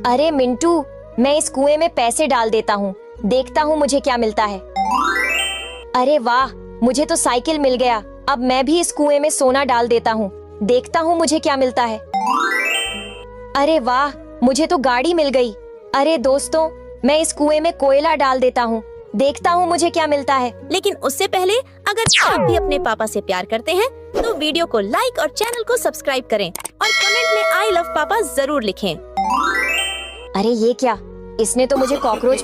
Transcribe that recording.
अरे मिंटू, मैं इस कुएं में पैसे डाल देता हूँ, देखता हूँ मुझे क्या मिलता है। अरे वाह, मुझे तो साइकिल मिल गया। अब मैं भी इस कुएं में सोना डाल देता हूँ, देखता हूँ मुझे क्या मिलता है। अरे वाह, मुझे तो गाड़ी मिल गई। अरे दोस्तों, मैं इस कुएं में कोयला डाल देता हूँ, देखता हूँ मुझे क्या मिलता है। लेकिन उससे पहले अगर आप भी अपने पापा से प्यार करते हैं तो वीडियो को लाइक और चैनल को सब्सक्राइब करें और कमेंट में आई लव पापा जरूर लिखें। अरे ये क्या, इसने तो मुझे कॉकरोच